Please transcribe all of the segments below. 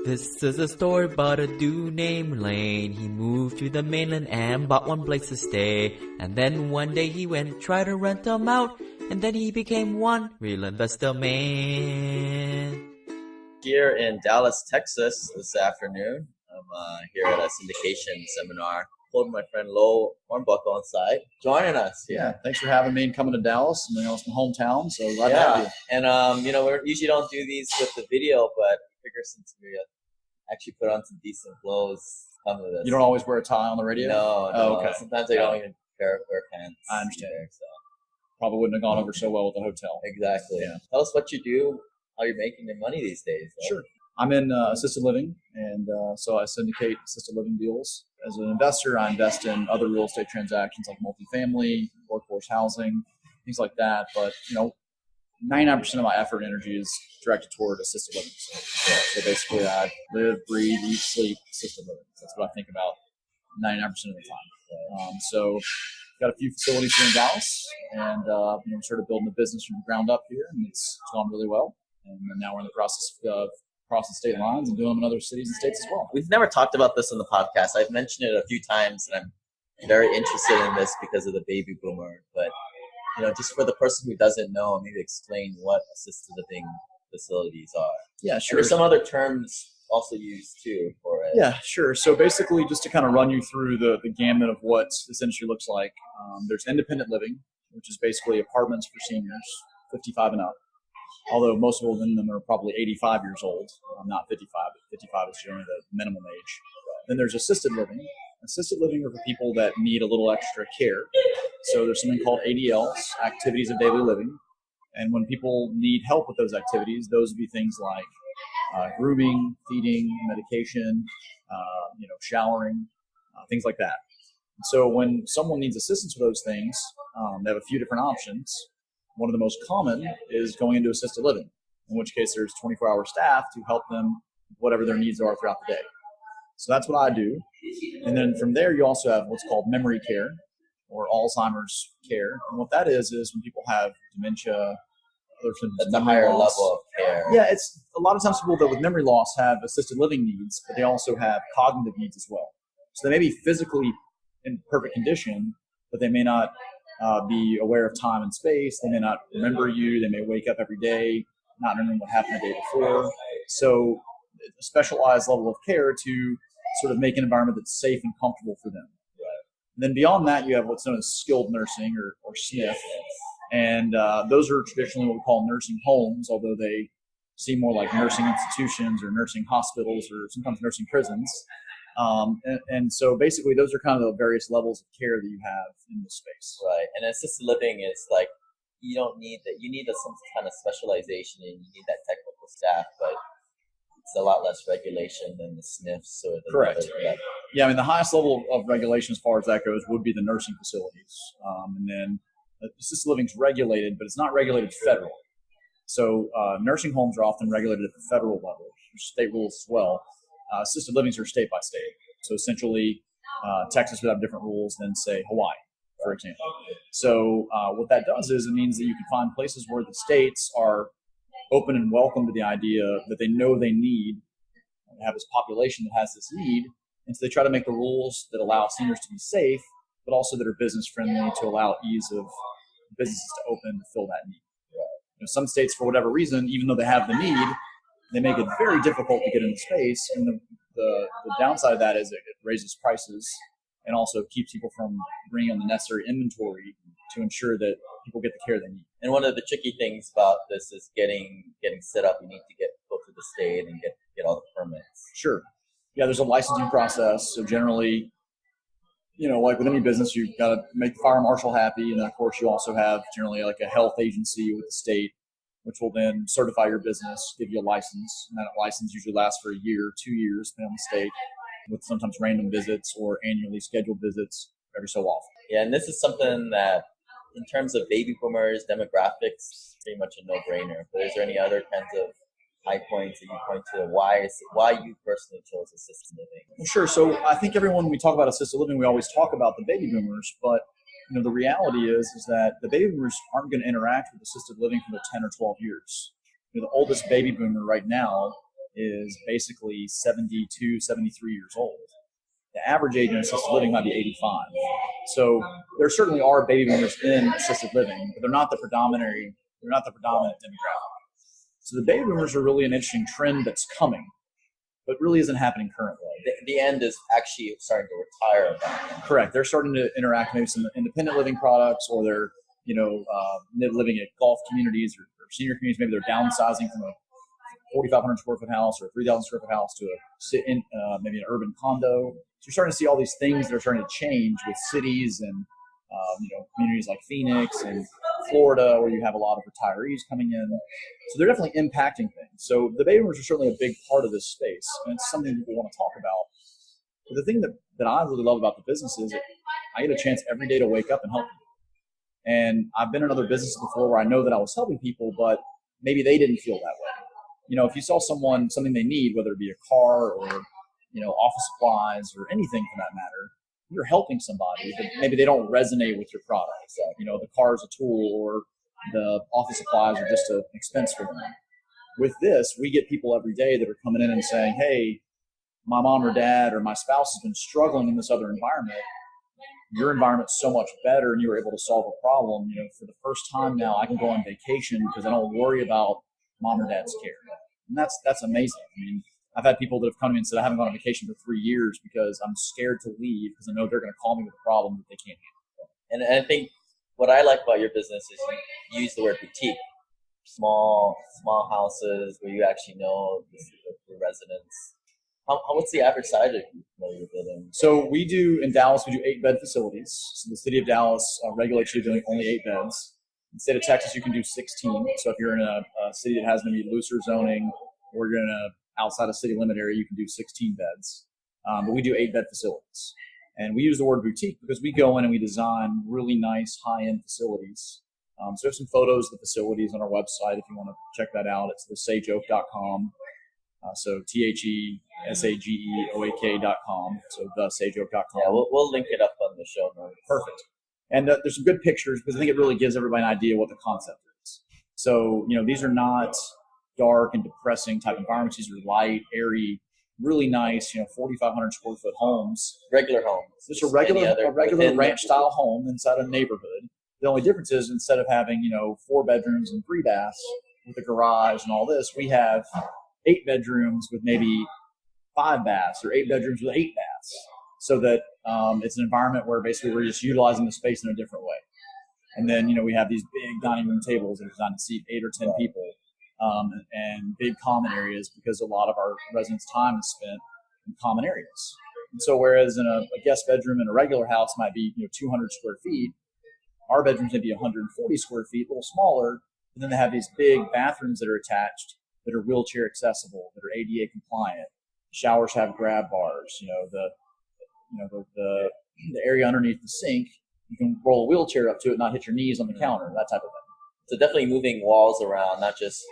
This is a story about a dude named Lane. He moved to the mainland and bought one place to stay. And then one day he went try to rent them out. And then he became one real investor man. Here in Dallas, Texas this afternoon. I'm here at a syndication seminar. Pulled my friend Lo Hornbuckle on site, joining us. Yeah, thanks for having me and coming to Dallas. It's my hometown, so glad to have you. And we usually don't do these with the video, but I figure since we actually put on some decent clothes, come with us. You don't always wear a tie on the radio? No. Oh, okay. Sometimes I don't even wear pants. I understand. Either, so. Probably wouldn't have gone over so well with the hotel. Exactly. Yeah. Tell us what you do, how you're making your money these days. Right? Sure. I'm in assisted living, and so I syndicate assisted living deals. As an investor, I invest in other real estate transactions like multifamily, workforce housing, things like that. But 99% of my effort and energy is directed toward assisted living. So basically, I live, breathe, eat, sleep assisted living. That's what I think about 99% of the time. So got a few facilities here in Dallas, and started building a business from the ground up here, and it's gone really well. And now we're in the process of crossing state lines and doing them in other cities and states as well. We've never talked about this on the podcast. I've mentioned it a few times, and I'm very interested in this because of the baby boomer. But just for the person who doesn't know, maybe explain what assisted living facilities are. Yeah, sure. And there's some other terms also used too for it. Yeah, sure. So basically, just to kind of run you through the gamut of what this industry looks like, there's independent living, which is basically apartments for seniors, 55 and up. Although most of them are probably 85 years old, not 55, but 55 is generally the minimum age. Then there's assisted living. Assisted living are for people that need a little extra care. So there's something called ADLs, activities of daily living. And when people need help with those activities, those would be things like grooming, feeding, medication, showering, things like that. And so when someone needs assistance with those things, they have a few different options. One of the most common is going into assisted living, in which case there's 24-hour staff to help them with whatever their needs are throughout the day. So that's what I do. And then from there, you also have what's called memory care or Alzheimer's care. And what that is when people have dementia, that's a higher level of care. Yeah, it's a lot of times people that with memory loss have assisted living needs, but they also have cognitive needs as well. So they may be physically in perfect condition, but they may not be aware of time and space. They may not remember you. They may wake up every day not remembering what happened the day before. So a specialized level of care to sort of make an environment that's safe and comfortable for them. Right. And then beyond that, you have what's known as skilled nursing or SNF. And those are traditionally what we call nursing homes, although they seem more like nursing institutions or nursing hospitals or sometimes nursing prisons. And so basically those are kind of the various levels of care that you have in this space. Right. And assisted living is like, you don't need that. You need some kind of specialization and you need that technical staff, but it's a lot less regulation than the SNFs or the Correct. Other, yeah. I mean, the highest level of regulation as far as that goes would be the nursing facilities. And then assisted living is regulated, but it's not regulated federally. So nursing homes are often regulated at the federal level. There's state rules as well. Assisted livings are state by state. So essentially, Texas would have different rules than, say, Hawaii, for example. So what that does is it means that you can find places where the states are open and welcome to the idea that they know they need to have this population that has this need. And so they try to make the rules that allow seniors to be safe, but also that are business friendly to allow ease of businesses to open to fill that need. Some states, for whatever reason, even though they have the need, they make it very difficult to get into space. And the downside of that is it raises prices and also keeps people from bringing on the necessary inventory to ensure that people get the care they need. And one of the tricky things about this is getting set up. You need to go to the state and get all the permits. Sure. Yeah, there's a licensing process. So generally, like with any business, you've got to make the fire marshal happy. And then, of course, you also have generally like a health agency with the state, which will then certify your business, give you a license. And that license usually lasts for a year, 2 years, depending on the state, with sometimes random visits or annually scheduled visits every so often. Yeah, and this is something that, in terms of baby boomers, demographics, pretty much a no-brainer. But is there any other kinds of high points that you point to why you personally chose assisted living? Well, sure. So I think when we talk about assisted living, we always talk about the baby boomers, but the reality is that the baby boomers aren't going to interact with assisted living for 10 or 12 years. The oldest baby boomer right now is basically 72, 73 years old. The average age in assisted living might be 85. So there certainly are baby boomers in assisted living, but they're not the predominant demographic. So the baby boomers are really an interesting trend that's coming, but really isn't happening currently. The end is actually starting to retire. Correct. They're starting to interact maybe some independent living products, or they're living at golf communities or senior communities. Maybe they're downsizing from a 4,500 square foot house or a 3,000 square foot house to maybe an urban condo. So you're starting to see all these things that are starting to change with cities and communities like Phoenix and Florida, where you have a lot of retirees coming in. So they're definitely impacting things. So the baby boomers are certainly a big part of this space, and it's something people want to talk about. But the thing that I really love about the business is that I get a chance every day to wake up and help people. And I've been in other businesses before where I know that I was helping people, but maybe they didn't feel that way. If you saw something they need, whether it be a car or office supplies or anything for that matter, you're helping somebody, but maybe they don't resonate with your product. The car is a tool, or the office supplies are just an expense for them. With this, we get people every day that are coming in and saying, hey, my mom or dad or my spouse has been struggling in this other environment. Your environment's so much better, and you were able to solve a problem. For the first time now, I can go on vacation because I don't worry about mom or dad's care. And that's amazing. I mean, I've had people that have come to me and said, I haven't gone on vacation for 3 years because I'm scared to leave because I know they're going to call me with a problem that they can't handle. And I think what I like about your business is you use the word boutique. Small houses where you actually know the residents. What's the average size of your building? So in Dallas, we do 8-bed facilities. So the city of Dallas regulates you doing only 8 beds. In the state of Texas, you can do 16. So if you're in a city that has maybe looser zoning, or you're in a outside of city limit area, you can do 16 beds. But we do 8-bed facilities. And we use the word boutique because we go in and we design really nice high-end facilities. So there's some photos of the facilities on our website if you want to check that out. It's thesageoak.com. So THESAGEOAK.com. So thesageoak.com. Yeah, we'll link it up on the show notes. Perfect. And there's some good pictures because I think it really gives everybody an idea what the concept is. So, these are not dark and depressing type environments. These are light, airy, really nice, 4,500 square foot homes. Regular homes. Just a regular ranch style home inside a neighborhood. The only difference is instead of having, 4 bedrooms and 3 baths with a garage and all this, we have 8 bedrooms with maybe 5 baths, or 8 bedrooms with 8 baths. So that it's an environment where basically we're just utilizing the space in a different way. And then, we have these big dining room tables that are designed to seat 8 or 10 people. And big common areas, because a lot of our residents' time is spent in common areas. And so whereas in a guest bedroom in a regular house might be 200 square feet, our bedrooms may be 140 square feet, a little smaller, and then they have these big bathrooms that are attached that are wheelchair accessible, that are ADA compliant. Showers have grab bars. The area underneath the sink, you can roll a wheelchair up to it, not hit your knees on the counter, that type of thing. So definitely moving walls around, not just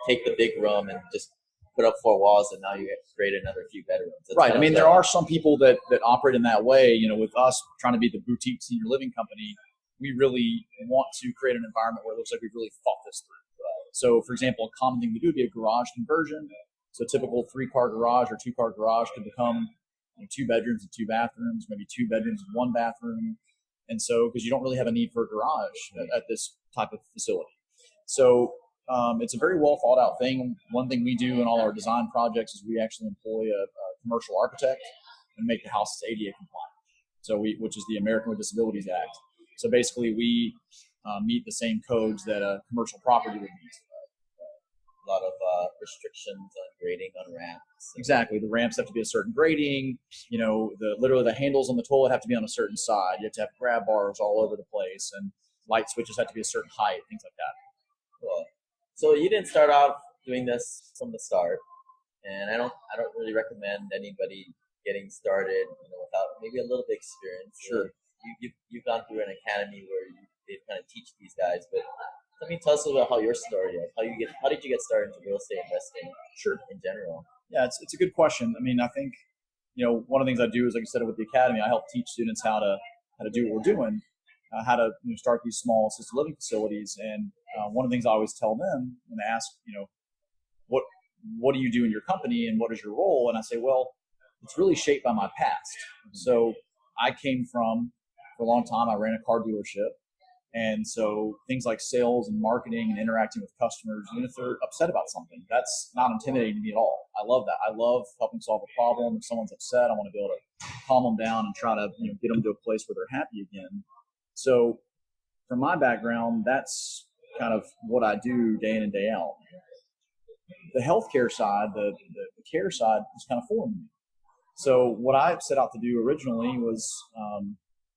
take the big room and just put up 4 walls and now you create another few bedrooms. That's right. I mean, there are some people that operate in that way. With us trying to be the boutique senior living company, we really want to create an environment where it looks like we've really thought this through. So, for example, a common thing we do would be a garage conversion. So a typical 3-car garage or 2-car garage could become 2 bedrooms and 2 bathrooms, maybe 2 bedrooms and 1 bathroom. And so, because you don't really have a need for a garage at this type of facility. So it's a very well thought out thing. One thing we do in all our design projects is we actually employ a commercial architect and make the houses ADA compliant. So which is the American with Disabilities Act. So basically we meet the same codes that a commercial property would meet. A lot of restrictions on grading on ramps. Exactly. The ramps have to be a certain grading. Literally the handles on the toilet have to be on a certain side. You have to have grab bars all over the place, and light switches have to be a certain height, things like that. Cool. So you didn't start off doing this from the start, and I don't really recommend anybody getting started, without maybe a little bit of experience. Sure. You've gone through an academy where they kind of teach these guys, but let me tell us about how your story is. How did you get started into real estate investing? Sure. In general. Yeah, it's a good question. I mean, I think one of the things I do is, like I said, with the academy, I help teach students how to do what we're doing, how to start these small assisted living facilities. And one of the things I always tell them when they ask, what do you do in your company and what is your role? And I say, well, it's really shaped by my past. So I came from, for a long time, I ran a car dealership. And so things like sales and marketing and interacting with customers, even if they're upset about something, that's not intimidating to me at all. I love that. I love helping solve a problem. If someone's upset, I want to be able to calm them down and try to get them to a place where they're happy again. So from my background, that's kind of what I do day in and day out. The healthcare side, the care side was kind of foreign to me. So what I set out to do originally was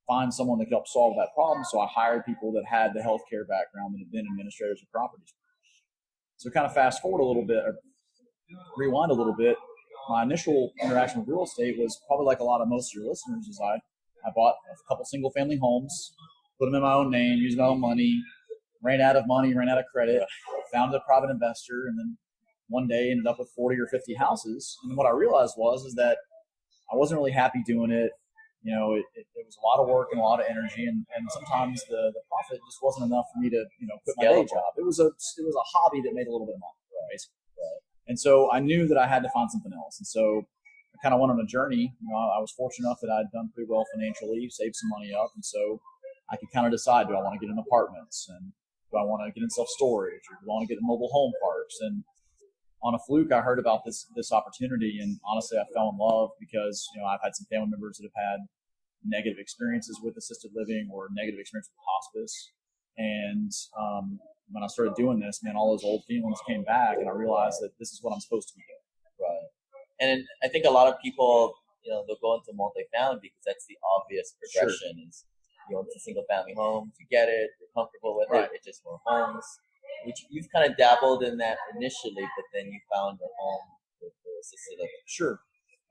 find someone that could help solve that problem. So I hired people that had the healthcare background that had been administrators of properties. So kind of fast forward a little bit, or rewind a little bit. My initial interaction with real estate was probably like a lot of most of your listeners, is I bought a couple single family homes, put them in my own name, used my own money, ran out of money, ran out of credit, found a private investor, and then one day ended up with 40 or 50 houses. And what I realized is that I wasn't really happy doing it. It was a lot of work and a lot of energy, and sometimes the profit just wasn't enough for me to, quit my day job. It was a hobby that made a little bit of money, right? And so I knew that I had to find something else. And so I kind of went on a journey. I was fortunate enough that I'd done pretty well financially, saved some money up, and so I could kind of decide, do I want to get in apartments, and do I want to get in self-storage, or do I want to get in mobile home parks? And on a fluke, I heard about this opportunity, and honestly, I fell in love because I've had some family members that have had negative experiences with assisted living or negative experience with hospice. And when I started doing this, man, all those old feelings came back, and I realized that this is what I'm supposed to be doing. Right. And I think a lot of people, they'll go into multifamily because that's the obvious progression. Sure. Is you own a single family home, you get it, you're comfortable with it, it's just more homes. Which you've kind of dabbled in that initially, but then you found a home with the assisted living. Sure.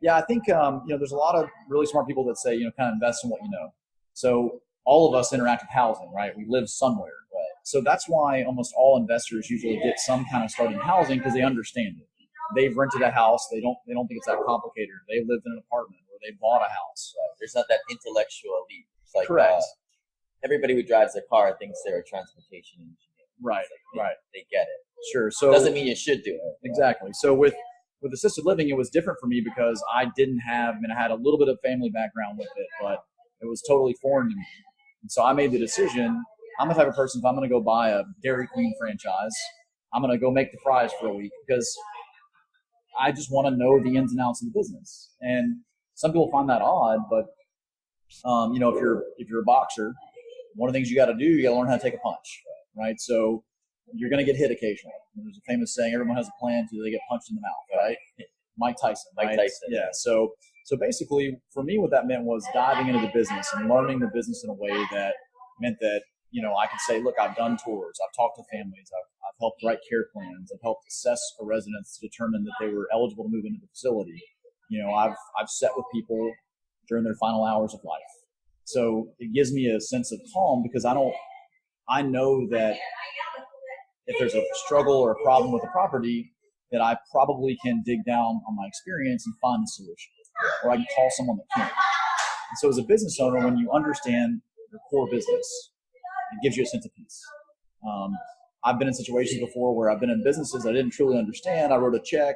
Yeah, I think there's a lot of really smart people that say kind of invest in what you know. So all of us interact with housing, right? We live somewhere, right? So that's why almost all investors usually get some kind of start in housing, because they understand it. They've rented a house. They don't think it's that complicated. They lived in an apartment, or they bought a house. There's not that intellectual leap. It's like, correct. Everybody who drives a car thinks they're a transportation engineer. Right. They get it. Sure. So doesn't mean you should do it. Exactly. So with assisted living, it was different for me because I had a little bit of family background with it, but it was totally foreign to me. And so I made the decision. I'm the type of person, if I'm going to go buy a Dairy Queen franchise, I'm going to go make the fries for a week, because I just want to know the ins and outs of the business. And some people find that odd, but if you're a boxer, one of the things you got to do, you got to learn how to take a punch, right? So you're going to get hit occasionally. There's a famous saying, everyone has a plan until they get punched in the mouth, right? Mike Tyson. Yeah. So basically, for me, what that meant was diving into the business and learning the business in a way that meant that, I could say, look, I've done tours, I've talked to families, I've helped write care plans, I've helped assess a residence to determine that they were eligible to move into the facility. I've sat with people during their final hours of life. So it gives me a sense of calm, because I know that if there's a struggle or a problem with a property, that I probably can dig down on my experience and find the solution, or I can call someone that can. And so as a business owner, when you understand your core business, it gives you a sense of peace. I've been in situations before where I've been in businesses I didn't truly understand. I wrote a check,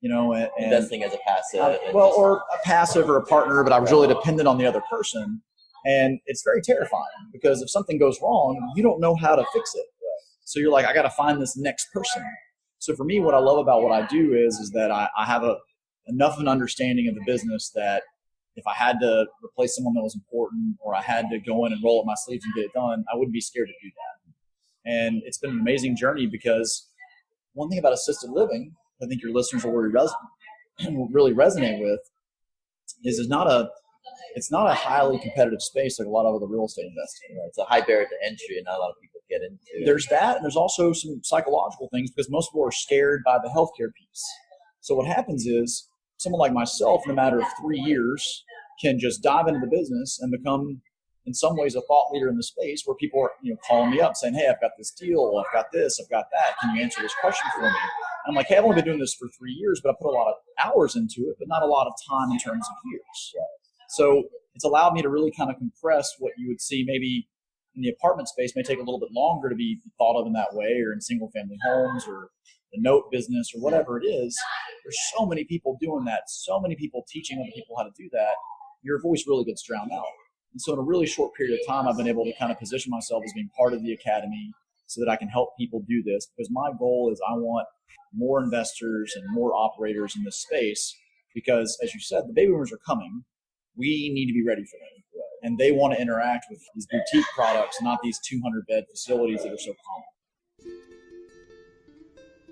and investing as a passive. Or a passive or a partner, but I was really dependent on the other person. And it's very terrifying, because if something goes wrong, you don't know how to fix it. So you're like, I got to find this next person. So for me, what I love about what I do is that I have enough of an understanding of the business that if I had to replace someone that was important, or I had to go in and roll up my sleeves and get it done, I wouldn't be scared to do that. And it's been an amazing journey, because one thing about assisted living, I think your listeners will really resonate with, is it's not a highly competitive space like a lot of other real estate investing. Right? It's a high barrier to entry, and not a lot of people get into. There's that, and there's also some psychological things, because most people are scared by the healthcare piece. So what happens is, someone like myself, in a matter of 3 years, can just dive into the business and become, in some ways, a thought leader in the space, where people are calling me up saying, hey, I've got this deal, I've got this, I've got that, can you answer this question for me? And I'm like, hey, I've only been doing this for 3 years, but I put a lot of hours into it, but not a lot of time in terms of years. So it's allowed me to really kind of compress what you would see maybe in the apartment space may take a little bit longer to be thought of in that way, or in single family homes, or the note business or whatever it is, there's so many people doing that, so many people teaching other people how to do that, your voice really gets drowned out. And so in a really short period of time, I've been able to kind of position myself as being part of the academy so that I can help people do this, because my goal is I want more investors and more operators in this space, because as you said, the baby boomers are coming. We need to be ready for them. And they want to interact with these boutique products, not these 200-bed facilities that are so common.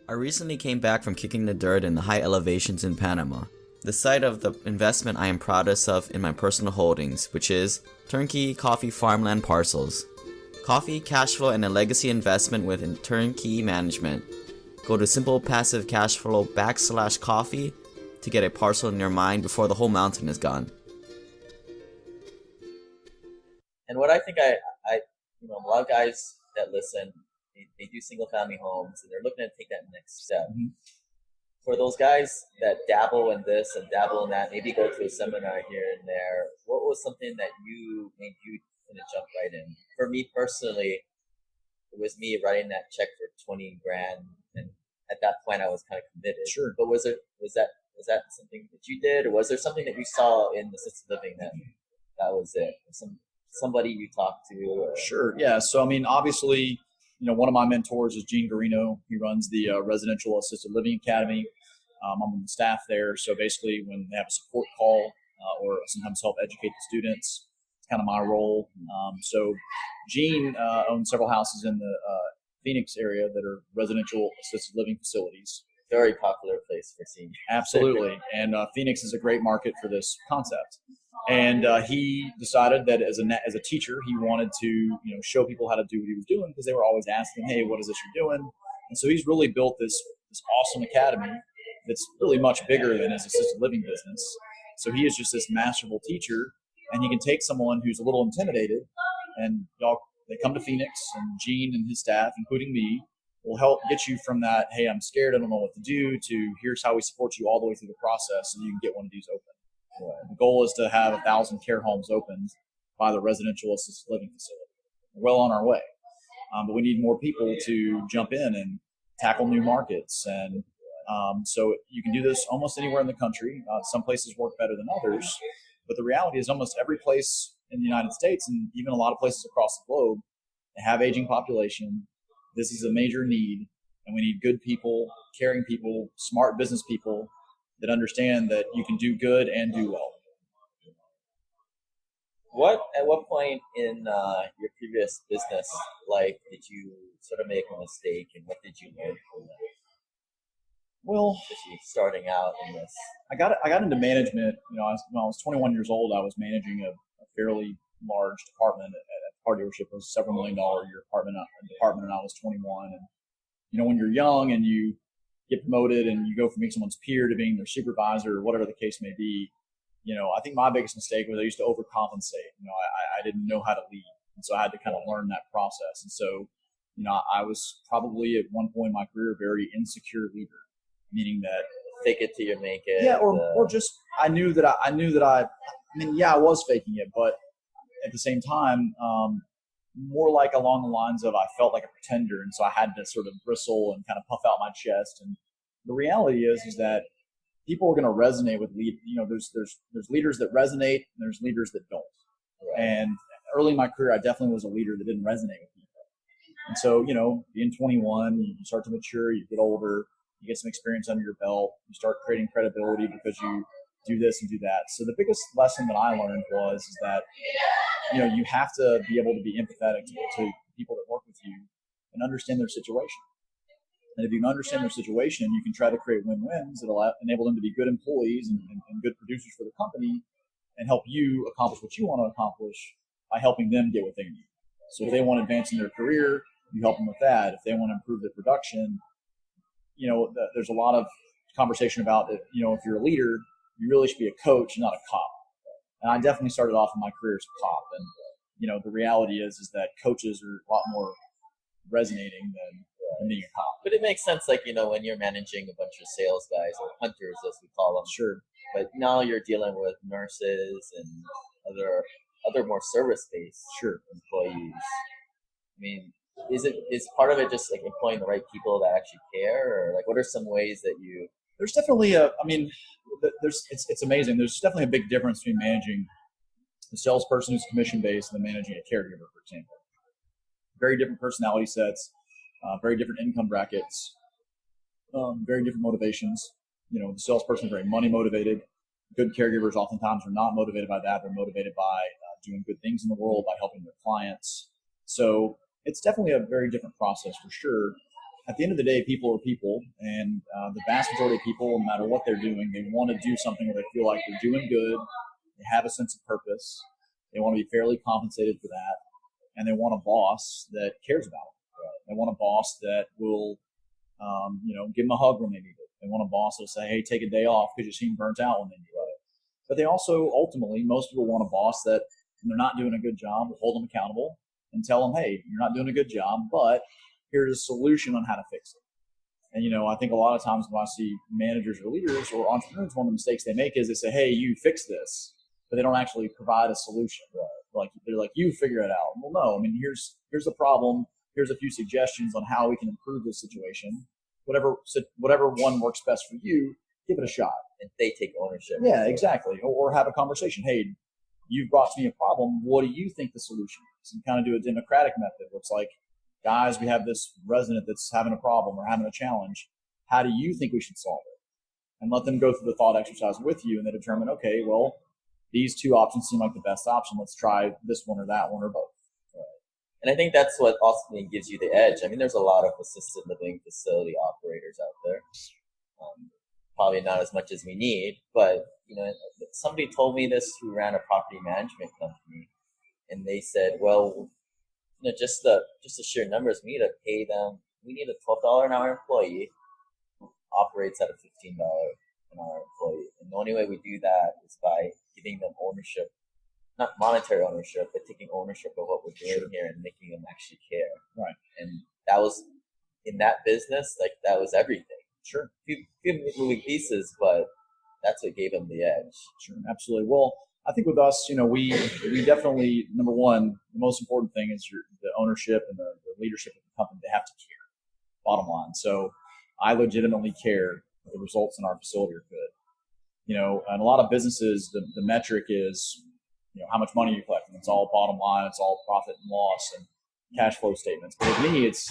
I recently came back from kicking the dirt in the high elevations in Panama, the site of the investment I am proudest of in my personal holdings, which is turnkey coffee farmland parcels. Coffee, cash flow, and a legacy investment with turnkey management. Go to Simple Passive Cash Flow /coffee to get a parcel in your mind before the whole mountain is gone. And what I think a lot of guys that listen, they do single family homes and they're looking to take that next step. Mm-hmm. For those guys that dabble in this and dabble in that, maybe go to a seminar here and there, what was something that made you kind of jump right in? For me personally, it was me writing that check for 20 grand, and at that point I was kind of committed. Sure. But was that something that you did, or was there something that you saw in assisted living that was it? Somebody you talked to? Or? Sure. Yeah. So, I mean, obviously, one of my mentors is Gene Garino. He runs the Residential Assisted Living Academy. I'm on the staff there. So basically, when they have a support call or sometimes help educate the students, it's kind of my role. So Gene owns several houses in the Phoenix area that are residential assisted living facilities. Very popular place for seniors. Absolutely. And Phoenix is a great market for this concept. And he decided that as a teacher, he wanted to show people how to do what he was doing, because they were always asking, hey, what is this you're doing? And so he's really built this awesome academy that's really much bigger than his assisted living business. So he is just this masterful teacher, and he can take someone who's a little intimidated, and they come to Phoenix, and Gene and his staff, including me, will help get you from that, hey, I'm scared, I don't know what to do, to here's how we support you all the way through the process so you can get one of these open. The goal is to have 1,000 care homes opened by the residential assisted living facility. We're well on our way. But we need more people to jump in and tackle new markets. And so you can do this almost anywhere in the country. Some places work better than others. But the reality is almost every place in the United States, and even a lot of places across the globe, they have aging population. This is a major need, and we need good people, caring people, smart business people that understand that you can do good and do well. At what point in your previous business life did you sort of make a mistake, and what did you learn from that? Well, starting out in this, I got into management. When I was 21 years old, I was managing a fairly large department at a car dealership. It was a several $1 million a year department, and I was 21. And when you're young and you get promoted and you go from being someone's peer to being their supervisor or whatever the case may be, I think my biggest mistake was I used to overcompensate. I didn't know how to lead, and so I had to kind of learn that process. And so, I was probably at one point in my career a very insecure leader, meaning that fake it till you make it. Yeah, or just I knew that I was faking it, but at the same time, more like along the lines of I felt like a pretender, and so I had to sort of bristle and kind of puff out my chest. And the reality is that people are going to resonate with there's leaders that resonate and there's leaders that don't. Right. And early in my career, I definitely was a leader that didn't resonate with people. And so, being 21, you start to mature, you get older, you get some experience under your belt, you start creating credibility because you do this and do that. So the biggest lesson that I learned is that, you have to be able to be empathetic to people that work with you and understand their situation. And if you can understand their situation, you can try to create win-wins that enable them to be good employees and good producers for the company, and help you accomplish what you want to accomplish by helping them get what they need. So if they want to advance in their career, you help them with that. If they want to improve their production, there's a lot of conversation about that. If you're a leader, you really should be a coach, not a cop. And I definitely started off in my career as a cop. And, the reality is that coaches are a lot more resonating than being a cop. But it makes sense, when you're managing a bunch of sales guys or hunters, as we call them. Sure. But now you're dealing with nurses and other more service-based employees. I mean, is part of it just like employing the right people that actually care, or like what are some ways that you? There's definitely it's amazing. There's definitely a big difference between managing the salesperson who's commission based and then managing a caregiver, for example. Very different personality sets, very different income brackets, very different motivations. The salesperson is very money motivated. Good caregivers oftentimes are not motivated by that. They're motivated by doing good things in the world, by helping their clients. So it's definitely a very different process for sure. At the end of the day, people are people, and the vast majority of people, no matter what they're doing, they want to do something where they feel like they're doing good, they have a sense of purpose, they want to be fairly compensated for that, and they want a boss that cares about them. They want a boss that will, give them a hug when they need it. They want a boss that will say, hey, take a day off because you seem burnt out when they need it. But they also, ultimately, most people want a boss that, when they're not doing a good job, will hold them accountable and tell them, hey, you're not doing a good job, but here's a solution on how to fix it. And, I think a lot of times when I see managers or leaders or entrepreneurs, one of the mistakes they make is they say, hey, you fix this, but they don't actually provide a solution. They're like, you figure it out. Well, no, here's the problem. Here's a few suggestions on how we can improve this situation. Whatever one works best for you, give it a shot. And they take ownership. Yeah, exactly. Or have a conversation. Hey, you've brought to me a problem. What do you think the solution is? And kind of do a democratic method where it's like, guys, we have this resident that's having a problem or having a challenge. How do you think we should solve it? And let them go through the thought exercise with you and then determine, okay, well, these two options seem like the best option. Let's try this one or that one or both. And I think that's what ultimately gives you the edge. There's a lot of assisted living facility operators out there. Probably not as much as we need, but somebody told me this who ran a property management company, and they said, well, just the sheer numbers, we need to pay them. We need a $12 an hour employee who operates at a $15 an hour employee, and the only way we do that is by giving them ownership. Not monetary ownership, but taking ownership of what we're doing here and making them actually care. Right. And that was, in that business, like that was everything. Sure. Few moving pieces, but that's what gave them the edge. Sure, absolutely. Well, I think with us, we definitely, number one, the most important thing is the ownership and the leadership of the company. They have to care, bottom line. So I legitimately care that the results in our facility are good. And a lot of businesses, the metric is, how much money you collect. And it's all bottom line. It's all profit and loss and cash flow statements. But with me, it's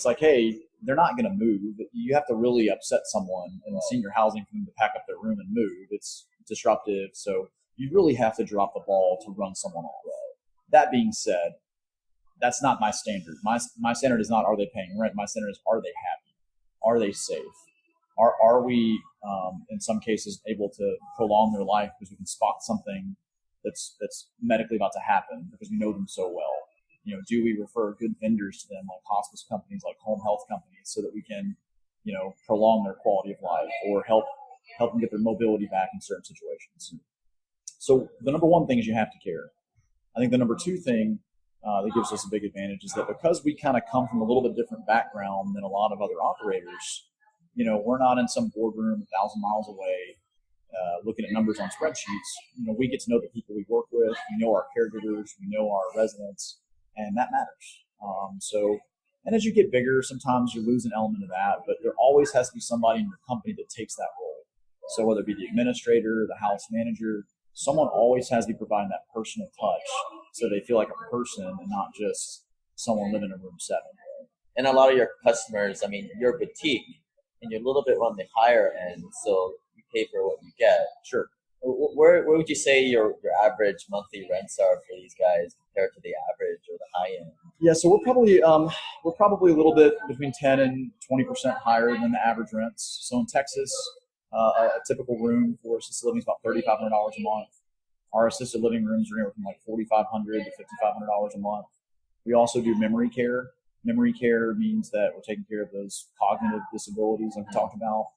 like, hey, they're not going to move. You have to really upset someone in the senior housing for them to pack up their room and move. It's disruptive. So you really have to drop the ball to run someone off. That being said, that's not my standard. My standard is not, are they paying rent? My standard is, are they happy? Are they safe? Are we, in some cases, able to prolong their life because we can spot something that's medically about to happen because we know them so well? Do we refer good vendors to them, like hospice companies, like home health companies, so that we can, prolong their quality of life or help them get their mobility back in certain situations? So the number one thing is you have to care. I think the number two thing that gives us a big advantage is that because we kind of come from a little bit different background than a lot of other operators, we're not in some boardroom 1,000 miles away looking at numbers on spreadsheets. We get to know the people we work with. We know our caregivers. We know our residents. And that matters. And as you get bigger, sometimes you lose an element of that, but there always has to be somebody in your company that takes that role. So whether it be the administrator, the house manager, someone always has to be providing that personal touch so they feel like a person and not just someone living in room 7. And a lot of your customers, you're a boutique and you're a little bit on the higher end, so you pay for what you get. Sure. Where would you say your average monthly rents are for these guys compared to the average or the high end? Yeah, so we're probably a little bit between 10 and 20% higher than the average rents. So in Texas, a typical room for assisted living is about $3,500 a month. Our assisted living rooms are anywhere from like $4,500 to $5,500 a month. We also do memory care. Memory care means that we're taking care of those cognitive disabilities like we talked about,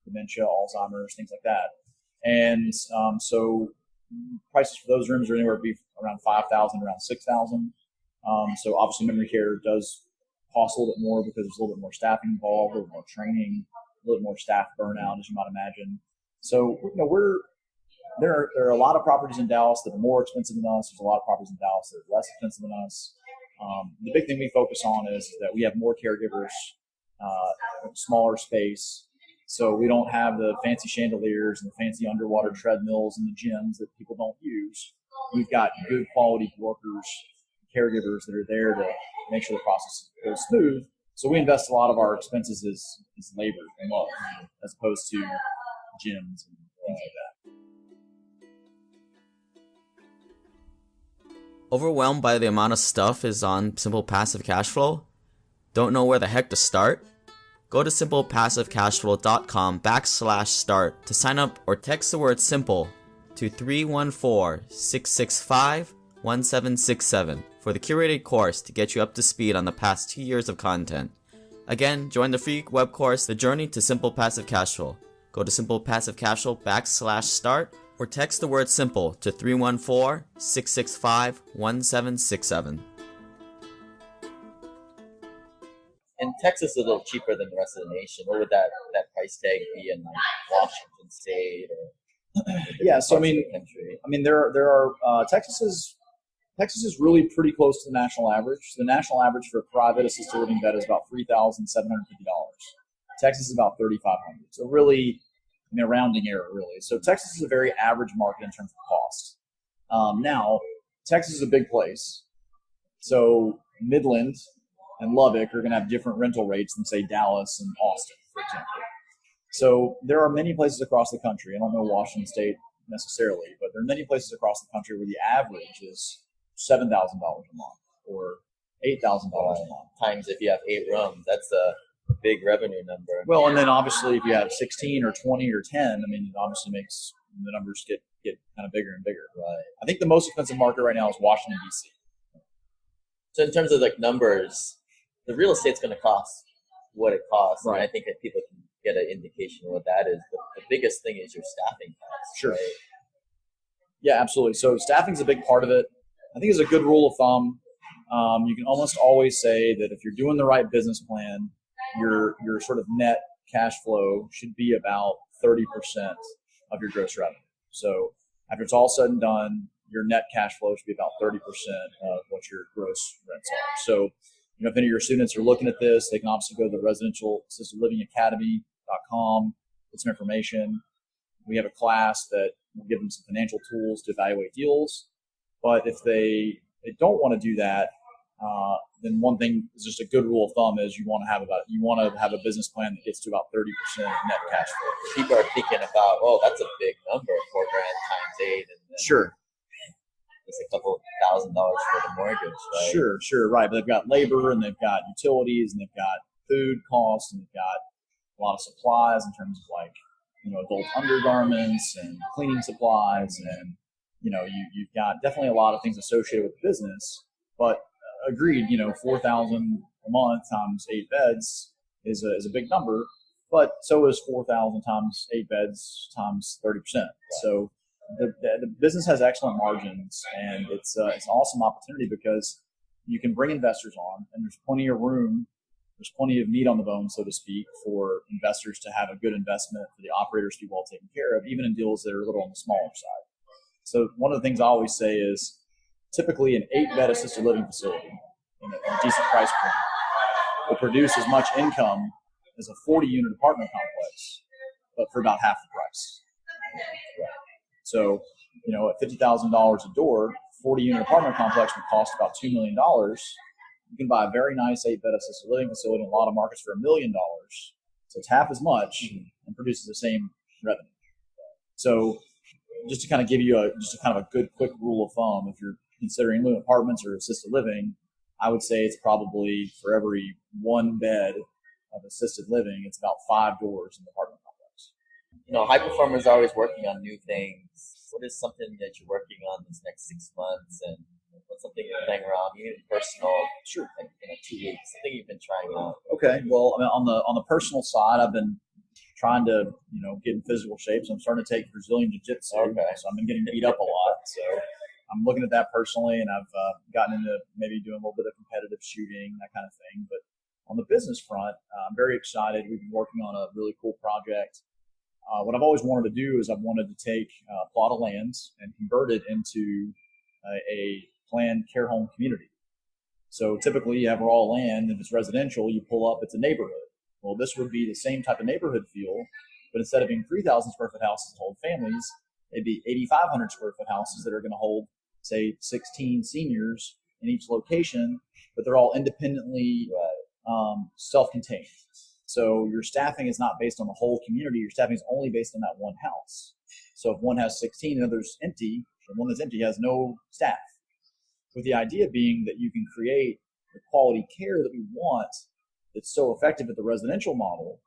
dementia, Alzheimer's, things like that. And so prices for those rooms are anywhere around $5,000, around $6,000. So obviously memory care does cost a little bit more because there's a little bit more staffing involved, a little more training, a little more staff burnout, as you might imagine. So there are a lot of properties in Dallas that are more expensive than us. There's a lot of properties in Dallas that are less expensive than us. The big thing we focus on is that we have more caregivers, smaller space. So we don't have the fancy chandeliers and the fancy underwater treadmills and the gyms that people don't use. We've got good quality workers, caregivers that are there to make sure the process goes smooth. So we invest a lot of our expenses as labor and love, as opposed to gyms and things like that. Overwhelmed by the amount of stuff is on Simple Passive Cashflow? Don't know where the heck to start? Go to simplepassivecashflow.com/start to sign up or text the word SIMPLE to 314-665-1767 for the curated course to get you up to speed on the past 2 years of content. Again, join the free web course, The Journey to Simple Passive Cashflow. Go to simplepassivecashflow.com/start or text the word SIMPLE to 314-665-1767. And Texas is a little cheaper than the rest of the nation. What would that price tag be in like Washington State or Yeah, so country? there are Texas is really pretty close to the national average. The national average for a private assisted living bed is about $3,750. Texas is about $3,500. So really, a rounding error really. So Texas is a very average market in terms of cost. Now, Texas is a big place. So Midland and Lubbock are going to have different rental rates than say Dallas and Austin, for example. So there are many places across the country. I don't know Washington State necessarily, but there are many places across the country where the average is $7,000 a month or $8,000 a month. Times if you have 8 rooms, that's a big revenue number. Well, and then obviously if you have 16 or 20 or 10, it obviously makes the numbers get kind of bigger and bigger. Right. I think the most expensive market right now is Washington, D.C. So in terms of like numbers, the real estate's going to cost what it costs. Right. And I think that people can get an indication of what that is. But the biggest thing is your staffing costs. Sure. Right? Yeah, absolutely. So staffing's a big part of it. I think it's a good rule of thumb. You can almost always say that if you're doing the right business plan, your sort of net cash flow should be about 30% of your gross revenue. So after it's all said and done, your net cash flow should be about 30% of what your gross rents are. So, if any of your students are looking at this, they can obviously go to the Residential Assisted Living Academy.com, get some information. We have a class that will give them some financial tools to evaluate deals. But if they don't want to do that, then one thing is just a good rule of thumb is you want to have a business plan that gets to about 30% of net cash flow. People are thinking about, that's a big number, $4,000 times 8, and then Sure. it's a couple $1,000 for the mortgage, right? Sure, right. But they've got labor and they've got utilities and they've got food costs and they've got a lot of supplies in terms of adult undergarments and cleaning supplies and you've got definitely a lot of things associated with the business. But agreed, $4,000 a month times 8 beds is a big number. But so is 4,000 times 8 beds times 30%. Right. So the business has excellent margins, and it's an awesome opportunity because you can bring investors on, and there's plenty of room, there's plenty of meat on the bone, so to speak, for investors to have a good investment, for the operators to be well taken care of, even in deals that are a little on the smaller side. So one of the things I always say is typically an 8-bed assisted living facility in a decent price point will produce as much income as a 40-unit apartment complex, but for about half the price. Right. So, at $50,000 a door, 40-unit apartment complex would cost about $2 million. You can buy a very nice 8-bed assisted living facility in a lot of markets for $1 million. So it's half as much and produces the same revenue. So just to kind of give you a good, quick rule of thumb, if you're considering living apartments or assisted living, I would say it's probably for every 1 bed of assisted living, it's about 5 doors in the apartment complex. High performers are always working on new things. What is something that you're working on this next 6 months, and what's something you're playing around, even personal? Sure. Like 2 weeks, something you've been trying out. Okay. Well, on the personal side, I've been trying to get in physical shape, so I'm starting to take Brazilian jiu-jitsu. Okay. So I've been getting beat up a lot. So I'm looking at that personally, and I've gotten into maybe doing a little bit of competitive shooting, that kind of thing. But on the business front, I'm very excited. We've been working on a really cool project. What I've always wanted to do is I've wanted to take a plot of land and convert it into a planned care home community. So typically you have raw land. If it's residential, you pull up, it's a neighborhood. Well, this would be the same type of neighborhood feel, but instead of being 3,000 square foot houses to hold families, it'd be 8,500 square foot houses that are going to hold, say, 16 seniors in each location, but they're all independently self-contained. So your staffing is not based on the whole community. Your staffing is only based on that one house. So if one has 16 and the other's empty, the one that's empty has no staff. With the idea being that you can create the quality care that we want that's so effective at the residential model,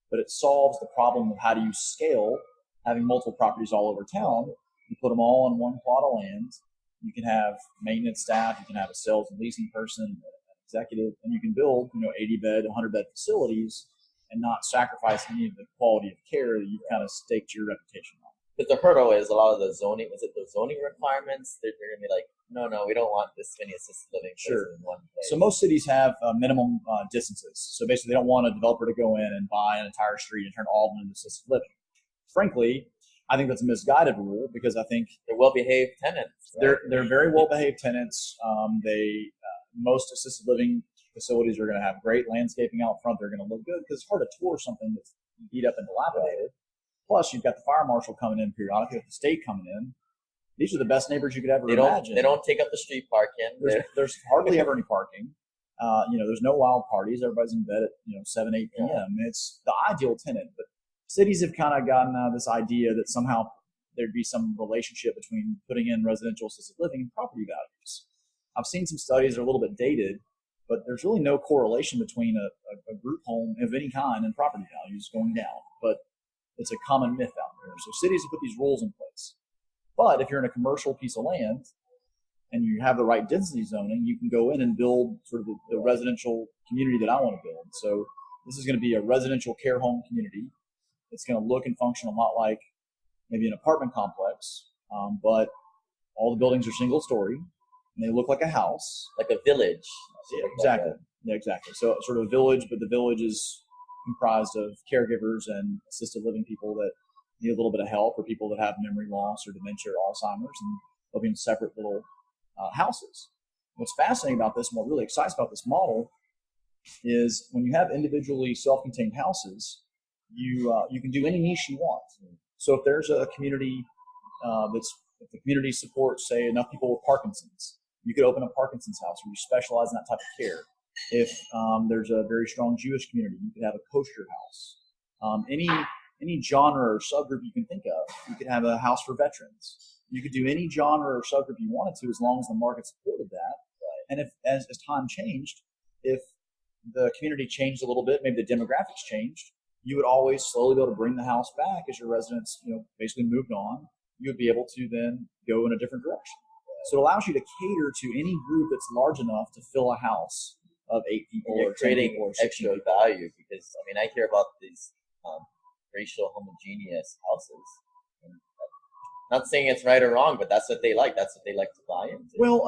but it solves the problem of how do you scale having multiple properties all over town. You put them all on one plot of land. You can have maintenance staff. You can have a sales and leasing person, an executive, and you can build 80-bed, 100-bed facilities and not sacrifice any of the quality of care that you've kind of staked your reputation on. Because the hurdle is a lot of the zoning. Is it the zoning requirements? They're going to be like, no, we don't want this many assisted living places in one place. So most cities have minimum distances. So basically, they don't want a developer to go in and buy an entire street and turn all of them into assisted living. Frankly, I think that's a misguided rule because I think they're well-behaved tenants. Right? They're very well-behaved tenants. Most assisted living facilities are going to have great landscaping out front. They're going to look good because it's hard to tour something that's beat up and dilapidated. Plus, you've got the fire marshal coming in periodically, with the state coming in. These are the best neighbors you could ever imagine. They don't take up the street parking. There's hardly ever any parking. There's no wild parties. Everybody's in bed at 7, 8 p.m. Yeah. It's the ideal tenant. But cities have kind of gotten this idea that somehow there'd be some relationship between putting in residential assisted living and property values. I've seen some studies that are a little bit dated, but there's really no correlation between a group home of any kind and property values going down. But it's a common myth out there. So cities have put these rules in place. But if you're in a commercial piece of land and you have the right density zoning, you can go in and build sort of the residential community that I want to build. So this is going to be a residential care home community. It's going to look and function a lot like maybe an apartment complex, but all the buildings are single story and they look like a house. Like a village. Yeah, exactly. Yeah, exactly. So sort of a village, but the village is comprised of caregivers and assisted living people that need a little bit of help, or people that have memory loss or dementia or Alzheimer's, and they'll be in separate little houses. What's fascinating about this and what really excites about this model is when you have individually self-contained houses, you can do any niche you want. So if there's a community if the community supports, say, enough people with Parkinson's, you could open a Parkinson's house where you specialize in that type of care. If there's a very strong Jewish community, you could have a kosher house. Any genre or subgroup you can think of, you could have a house for veterans. You could do any genre or subgroup you wanted to, as long as the market supported that. And if as time changed, if the community changed a little bit, maybe the demographics changed, you would always slowly be able to bring the house back as your residents, basically moved on. You would be able to then go in a different direction. So it allows you to cater to any group that's large enough to fill a house of 8 people or creating or extra value. Because I hear about these racial homogeneous houses. And not saying it's right or wrong, but that's what they like. That's what they like to buy into. Well,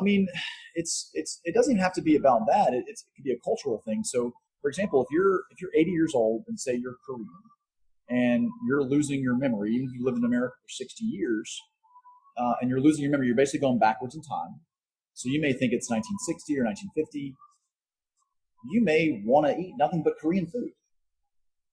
it doesn't even have to be about that. It could be a cultural thing. So, for example, if you're 80 years old and say you're Korean and you're losing your memory, even if you lived in America for 60 years, and you're losing your memory, you're basically going backwards in time. So you may think it's 1960 or 1950. You may want to eat nothing but Korean food.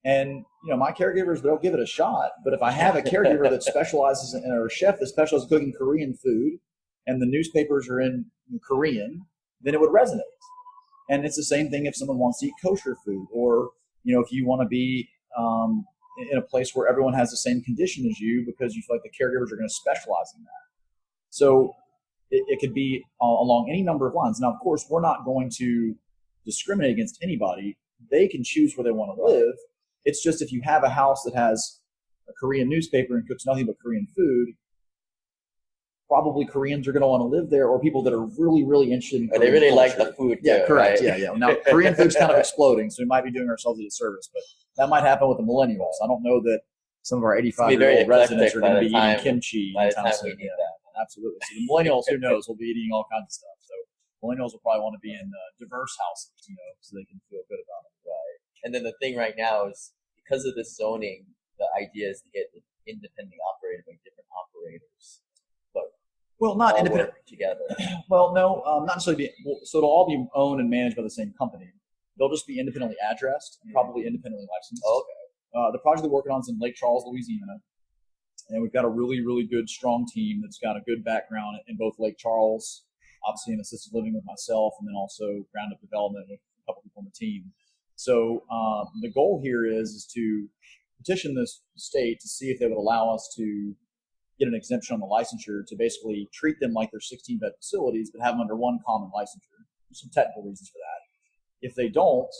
And, my caregivers, they'll give it a shot. But if I have a caregiver that specializes in, or a chef that specializes in cooking Korean food, and the newspapers are in Korean, then it would resonate. And it's the same thing if someone wants to eat kosher food, or, if you want to be in a place where everyone has the same condition as you because you feel like the caregivers are going to specialize in that. So it could be along any number of lines. Now, of course, we're not going to discriminate against anybody. They can choose where they want to live. It's just if you have a house that has a Korean newspaper and cooks nothing but Korean food, probably Koreans are going to want to live there, or people that are really, really interested in Korean they really culture. like the food too, Yeah, correct. Right? Yeah. Now, Korean food's kind of exploding, so we might be doing ourselves a disservice, but that might happen with the millennials. I don't know that some of our 85-year-old residents are going to be eating kimchi anytime soon. Absolutely. So the millennials, who knows, will be eating all kinds of stuff. So millennials will probably want to be in diverse houses, so they can feel good about it. Right. And then the thing right now is, because of this zoning, the idea is to get independently operated by different operators. Well, not independent. together? Well, no, not necessarily. So it'll all be owned and managed by the same company. They'll just be independently addressed, and probably independently licensed. Oh, okay. The project we're working on is in Lake Charles, Louisiana, and we've got a really, really good, strong team that's got a good background in both Lake Charles, obviously in assisted living with myself, and then also ground up development with a couple people on the team. So the goal here is to petition this state to see if they would allow us to get an exemption on the licensure to basically treat them like they're 16-bed facilities, but have them under one common licensure. There's some technical reasons for that. If they don't,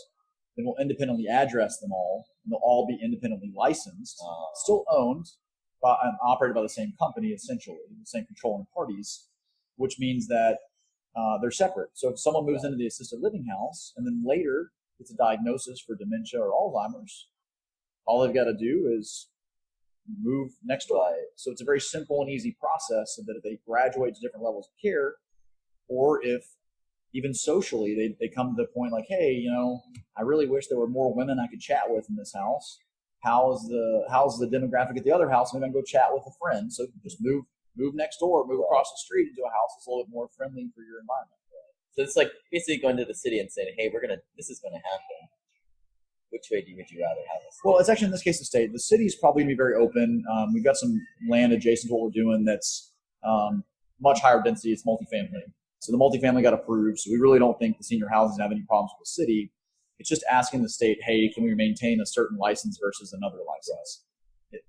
then we'll independently address them all, and they'll all be independently licensed, still owned by, and operated by the same company, essentially, the same controlling parties, which means that they're separate. So if someone moves into the assisted living house and then later gets a diagnosis for dementia or Alzheimer's, all they've got to do is move next door. So it's a very simple and easy process, so that if they graduate to different levels of care, or if even socially they come to the point like, hey, you know, I really wish there were more women I could chat with in this house. How's the demographic at the other house? Maybe I can go chat with a friend. So just move next door, move across the street into a house that's a little bit more friendly for your environment. So it's like basically going to the city and saying, hey, this is going to happen. Which way would you rather have this? Well, it's actually in this case the state. The city's probably going to be very open. We've got some land adjacent to what we're doing that's much higher density. It's multifamily. So the multifamily got approved. So we really don't think the senior housing have any problems with the city. It's just asking the state, hey, can we maintain a certain license versus another license?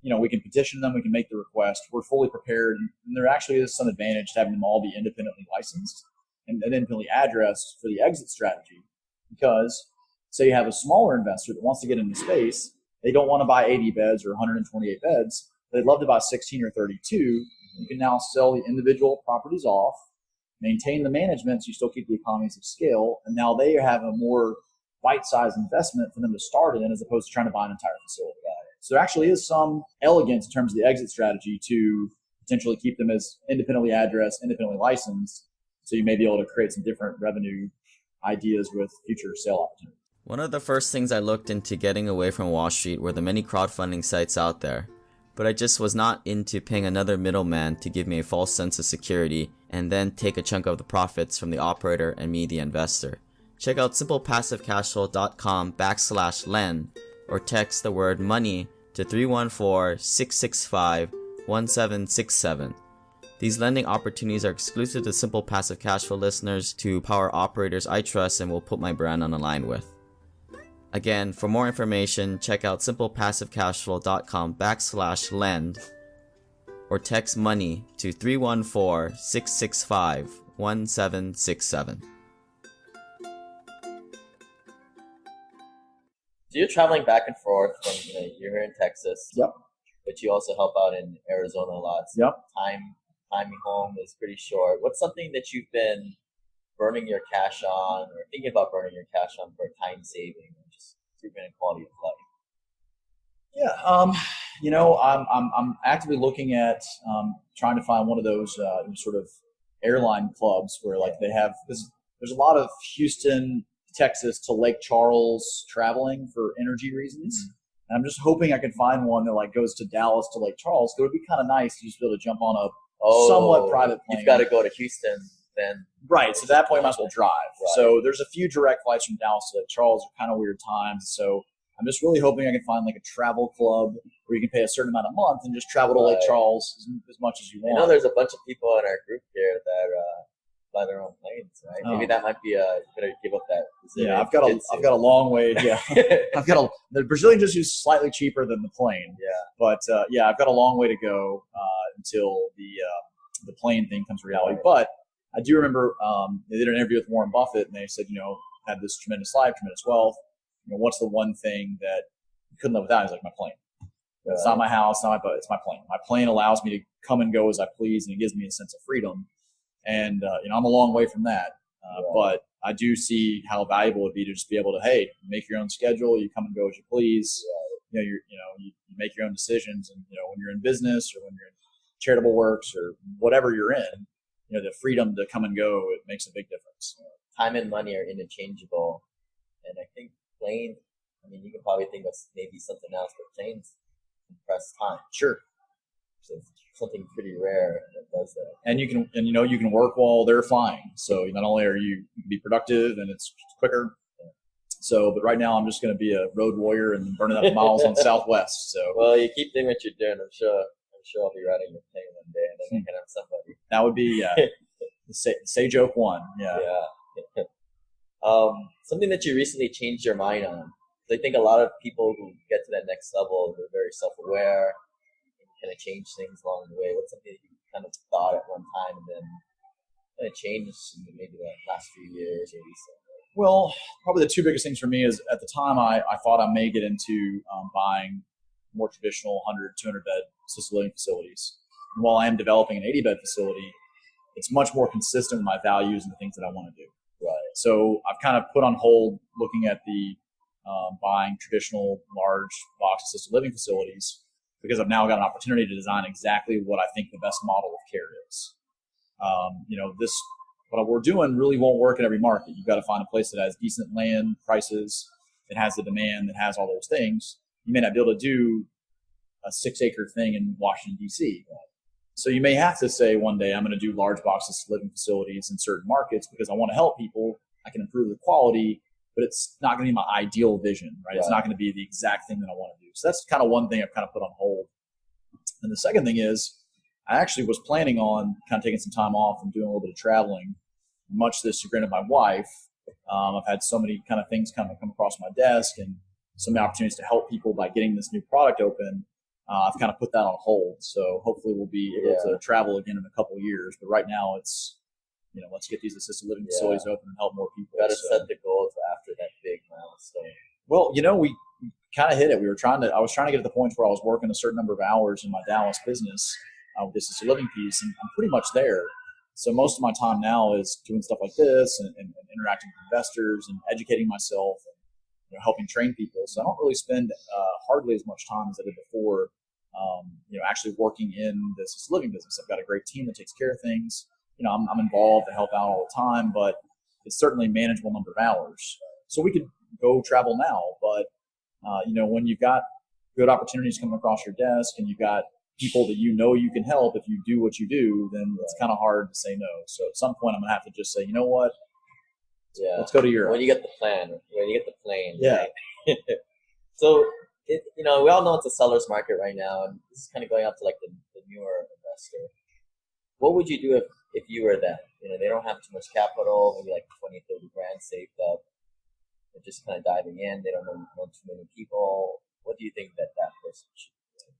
We can petition them. We can make the request. We're fully prepared. And there actually is some advantage to having them all be independently licensed and independently addressed for the exit strategy. Because say you have a smaller investor that wants to get into space, they don't want to buy 80 beds or 128 beds. They'd love to buy 16 or 32. You can now sell the individual properties off, maintain the management so you still keep the economies of scale, and now they have a more bite-sized investment for them to start in as opposed to trying to buy an entire facility. So there actually is some elegance in terms of the exit strategy to potentially keep them as independently addressed, independently licensed, so you may be able to create some different revenue ideas with future sale opportunities. One of the first things I looked into getting away from Wall Street were the many crowdfunding sites out there, but I just was not into paying another middleman to give me a false sense of security and then take a chunk of the profits from the operator and me, the investor. Check out simplepassivecashflow.com/lend or text the word money to 314-665-1767. These lending opportunities are exclusive to Simple Passive Cashflow listeners, to power operators I trust and will put my brand on the line with. Again, for more information, check out simplepassivecashflow.com/lend or text money to 314-665-1767. So you're traveling back and forth from, you're here in Texas. Yep. But you also help out in Arizona a lot. So Yep. Timing home is pretty short. What's something that you've been burning your cash on or thinking about burning your cash on for time saving or just improvement in quality of life? Yeah. I'm actively looking at trying to find one of those sort of airline clubs where like they have, because there's a lot of Houston, Texas to Lake Charles traveling for energy reasons. Mm-hmm. And I'm just hoping I can find one that like goes to Dallas to Lake Charles. It would be kind of nice to just be able to jump on a somewhat private plane. You've got to go to Houston then. Right. So at that point, you might as well drive. Right. So there's a few direct flights from Dallas to Lake Charles. They're kind of weird times. So I'm just really hoping I can find like a travel club where you can pay a certain amount a month and just travel to Lake Charles as much as you want. I know there's a bunch of people in our group here that fly their own planes, right? Oh. Maybe that might be better to give up that. Yeah, I've got a long way. Yeah, the Brazilian just is slightly cheaper than the plane. Yeah, but I've got a long way to go until the plane thing comes to reality. But I do remember they did an interview with Warren Buffett, and they said, had this tremendous life, tremendous wealth. What's the one thing that you couldn't live without? He's like, my plane. It's not my house, not my boat. It's my plane. My plane allows me to come and go as I please, and it gives me a sense of freedom. And I'm a long way from that, but I do see how valuable it would be to just be able to, hey, make your own schedule. You come and go as you please. You make your own decisions, and when you're in business or when you're in charitable works or whatever you're in, the freedom to come and go, it makes a big difference. Time and money are interchangeable, and I think plane. I mean, you can probably think of maybe something else, but planes compress time. Sure. So it's something pretty rare that does that. And you can work while they're flying. So not only are you can be productive and it's quicker. So, but right now I'm just going to be a road warrior and burning up miles on Southwest. So, well, you keep doing what you're doing. I'm sure I'll be riding your plane one day, and then I can have somebody. That would be say joke one. Yeah. Yeah. Something that you recently changed your mind on. I think a lot of people who get to that next level, they're very self-aware and kind of change things along the way. What's something that you kind of thought at one time and then kind of changed in maybe the last few years or recently? Well, probably the two biggest things for me is at the time I thought I may get into buying more traditional 100, 200 bed assisted living facilities. And while I am developing an 80 bed facility, it's much more consistent with my values and the things that I want to do. Right. So I've kind of put on hold looking at the buying traditional large box assisted living facilities because I've now got an opportunity to design exactly what I think the best model of care is. What we're doing really won't work in every market. You've got to find a place that has decent land prices, that has the demand, that has all those things. You may not be able to do a 6-acre thing in Washington, D.C. So you may have to say one day, I'm going to do large box assisted living facilities in certain markets because I want to help people. I can improve the quality, but it's not going to be my ideal vision, right? It's not going to be the exact thing that I want to do. So that's kind of one thing I've kind of put on hold. And the second thing is I actually was planning on kind of taking some time off and doing a little bit of traveling, much to the chagrin of my wife. I've had so many kind of things kind of come across my desk and so many opportunities to help people by getting this new product open. I've kind of put that on hold. So hopefully we'll be able to travel again in a couple of years. But right now it's, let's get these assisted living facilities open and help more people. Got to set the goals after that big milestone. Well, we kind of hit it. I was trying to get to the point where I was working a certain number of hours in my Dallas business with this assisted living piece, and I'm pretty much there. So most of my time now is doing stuff like this and interacting with investors and educating myself and helping train people. So I don't really spend hardly as much time as I did before, actually working in the assisted living business. I've got a great team that takes care of things. I'm involved to help out all the time, but it's certainly a manageable number of hours. So we could go travel now, but when you've got good opportunities coming across your desk and you've got people that you can help if you do what you do, then it's kind of hard to say no. So at some point I'm going to have to just say, you know what? Yeah. Let's go to Europe. When you get the plane. Yeah. Right? So, we all know it's a seller's market right now, and this is kind of going out to like the newer investor. What would you do if you were them? They don't have too much capital, maybe like 20, 30 grand saved up. They're just kind of diving in. They don't know too many people. What do you think that person should do?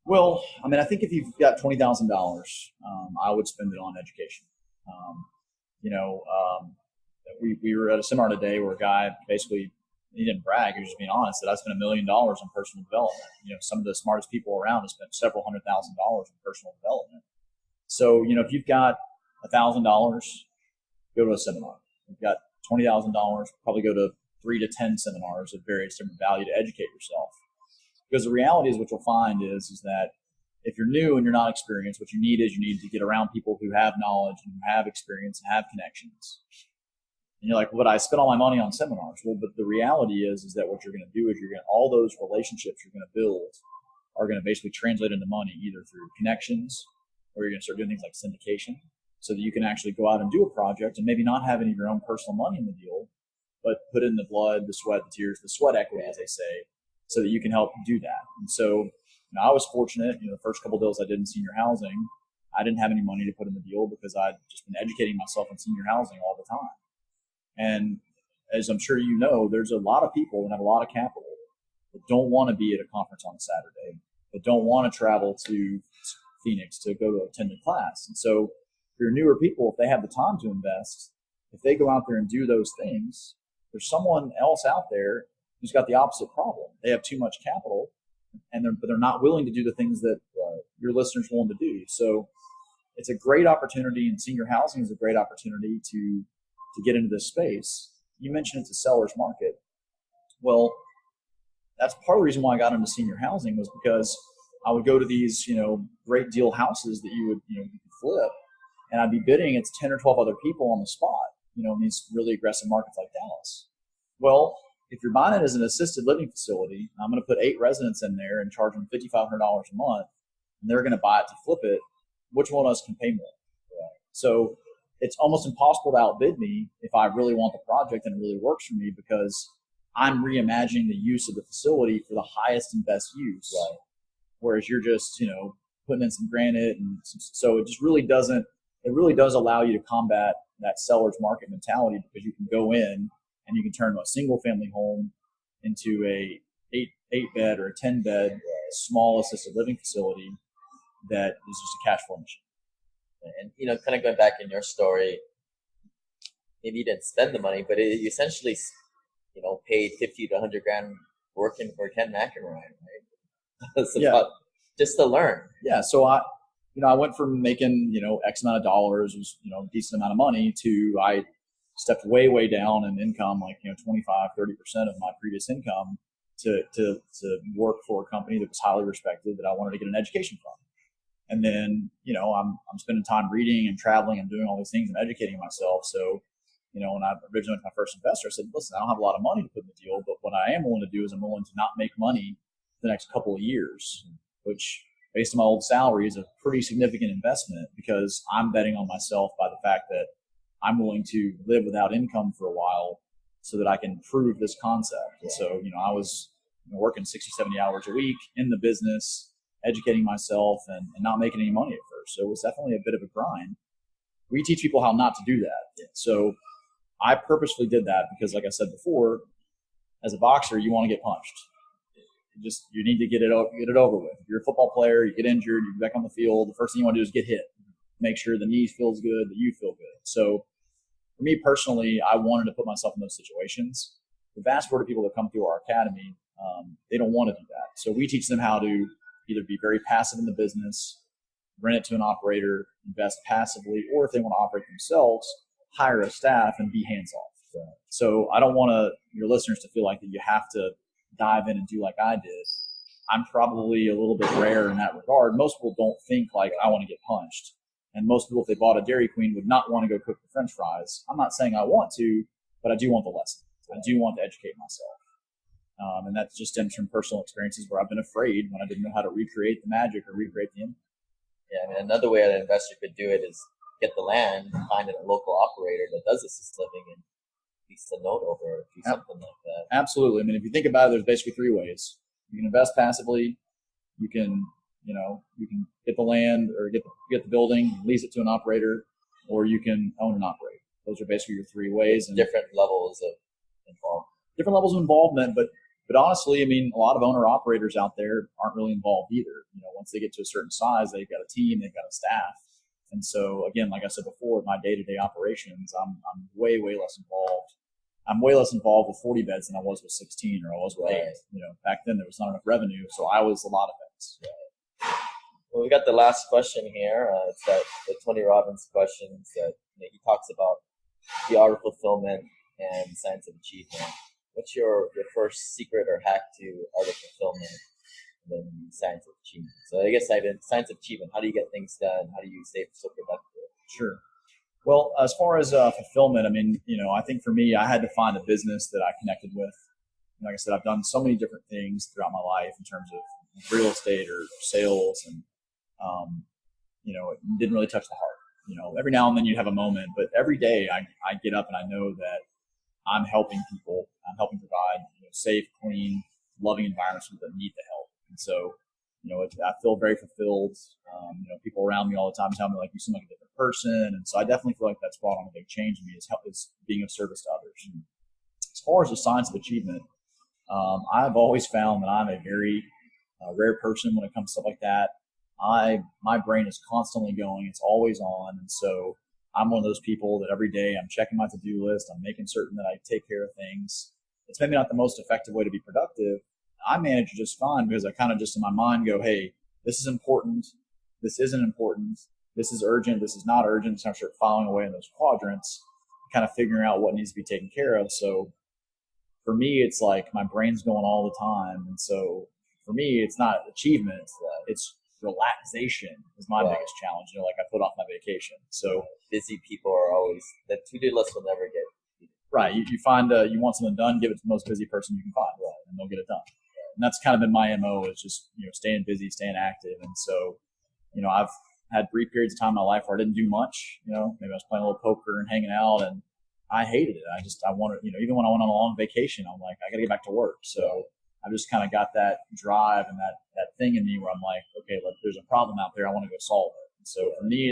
Well, I think if you've got $20,000, I would spend it on education. We were at a seminar today where a guy basically, he didn't brag, he was just being honest, that I spent $1 million on personal development. Some of the smartest people around have spent several $100,000 on personal development. So, if you've got $1,000, go to a seminar. You've got $20,000, probably go to 3 to 10 seminars of various different value to educate yourself. Because the reality is what you'll find is that if you're new and you're not experienced, what you need to get around people who have knowledge and who have experience and have connections. And you're like, well, but I spent all my money on seminars. Well, but the reality is that what you're going to do is all those relationships you're going to build are going to basically translate into money either through connections or you're going to start doing things like syndication so that you can actually go out and do a project and maybe not have any of your own personal money in the deal, but put in the blood, the sweat, the tears, the sweat equity, as they say, so that you can help do that. And so I was fortunate, the first couple of deals I did in senior housing, I didn't have any money to put in the deal because I'd just been educating myself in senior housing all the time. And as I'm sure you know, there's a lot of people that have a lot of capital that don't want to be at a conference on a Saturday, that don't want to travel to Phoenix to go to attend a class. And so for your newer people, if they have the time to invest, if they go out there and do those things, there's someone else out there who's got the opposite problem. They have too much capital, but they're not willing to do the things that your listeners want to do. So it's a great opportunity, and senior housing is a great opportunity to get into this space. You mentioned it's a seller's market. Well, that's part of the reason why I got into senior housing was because I would go to these, great deal houses that you could flip, and I'd be bidding against 10 or 12 other people on the spot, in these really aggressive markets like Dallas. Well, if you're buying it as an assisted living facility, I'm going to put 8 residents in there and charge them $5,500 a month. and they're going to buy it to flip it, which one of us can pay more? So it's almost impossible to outbid me if I really want the project and it really works for me, because I'm reimagining the use of the facility for the highest and best use. Right. Whereas you're just, putting in some granite, and so it just really doesn't. It really does allow you to combat that seller's market mentality, because you can go in and you can turn a single family home into a eight bed or a 10 bed small assisted living facility that is just a cash flow machine. And kind of going back in your story, maybe you didn't spend the money, but you essentially, paid 50 to 100 grand working for Ken McEnroe, right? It's about just to learn. Yeah. So I went from making, X amount of dollars, was, a decent amount of money, to I stepped way, way down in income, like, 25, 30% of my previous income, to work for a company that was highly respected, that I wanted to get an education from. And then, I'm spending time reading and traveling and doing all these things and educating myself. So, when I originally went to my first investor, I said, listen, I don't have a lot of money to put in the deal, but what I am willing to do is I'm willing to not make money for the next couple of years, which, based on my old salary, is a pretty significant investment, because I'm betting on myself by the fact that I'm willing to live without income for a while so that I can prove this concept. And so, I was working 60, 70 hours a week in the business, educating myself, and not making any money at first. So it was definitely a bit of a grind. We teach people how not to do that. So I purposefully did that because, like I said before, as a boxer, you want to get punched. You need to get it over with. If you're a football player, you get injured, you get back on the field, the first thing you want to do is get hit. Make sure the knee feels good, that you feel good. So for me personally, I wanted to put myself in those situations. The vast majority of people that come through our academy, they don't want to do that. So we teach them how to either be very passive in the business, rent it to an operator, invest passively, or if they want to operate themselves, hire a staff and be hands-off. So I don't want your listeners to feel like that you have to dive in and do like I did. I'm probably a little bit rare in that regard. Most people don't think like I want to get punched. And most people, if they bought a Dairy Queen, would not want to go cook the French fries. I'm not saying I want to, but I do want the lesson. I do want to educate myself. And that just stems from personal experiences where I've been afraid when I didn't know how to recreate the magic or recreate the image. Yeah, another way an investor could do it is get the land, find a local operator that does assisted living, and lease a note over, do something like that. Absolutely. I mean, if you think about it, there's basically three ways. You can invest passively. You can, you can get the land or get the building, lease it to an operator, or you can own and operate. Those are basically your three ways. And different levels of involvement. Different levels of involvement, but honestly, I mean, a lot of owner-operators out there aren't really involved either. Once they get to a certain size, they've got a team, they've got a staff. And so, again, like I said before, with my day-to-day operations, I'm way, way less involved. I'm way less involved with 40 beds than I was with 16 or I was with 8. Back then there was not enough revenue, so I was a lot of things. Right. Well, we got the last question here. It's the Tony Robbins questions that he talks about the art of fulfillment and science of achievement. What's your first secret or hack to art of fulfillment and then science of achievement? So I guess science of achievement, how do you get things done? How do you stay so productive? Sure. Well, as far as fulfillment, I mean, I think for me, I had to find a business that I connected with. Like I said, I've done so many different things throughout my life in terms of real estate or sales, and it didn't really touch the heart. Every now and then you have a moment, but every day I get up and I know that I'm helping people. I'm helping provide safe, clean, loving environments that need the help. And so, I feel very fulfilled. People around me all the time tell me, like, you seem like a different person. And so I definitely feel like that's brought on a big change in me, is being of service to others. And as far as the science of achievement, I've always found that I'm a very rare person when it comes to stuff like that. My brain is constantly going. It's always on. And so I'm one of those people that every day I'm checking my to-do list. I'm making certain that I take care of things. It's maybe not the most effective way to be productive. I manage it just fine because I kind of just in my mind go, hey, this is important. This isn't important. This is urgent. This is not urgent. So I start following away in those quadrants, kind of figuring out what needs to be taken care of. So for me, it's like my brain's going all the time. And so for me, it's not achievement. It's relaxation is my biggest challenge. Like I put off my vacation. So busy people are always, the to-do list will never get right. You find you want something done, give it to the most busy person you can find, and they'll get it done. And that's kind of been my MO, is just staying busy, staying active. And so I've had brief periods of time in my life where I didn't do much. Maybe I was playing a little poker and hanging out, and I hated it. I wanted, even when I went on a long vacation, I'm like, I got to get back to work. So I just kind of got that drive and that thing in me where I'm like, okay, look, there's a problem out there. I want to go solve it. And so for me,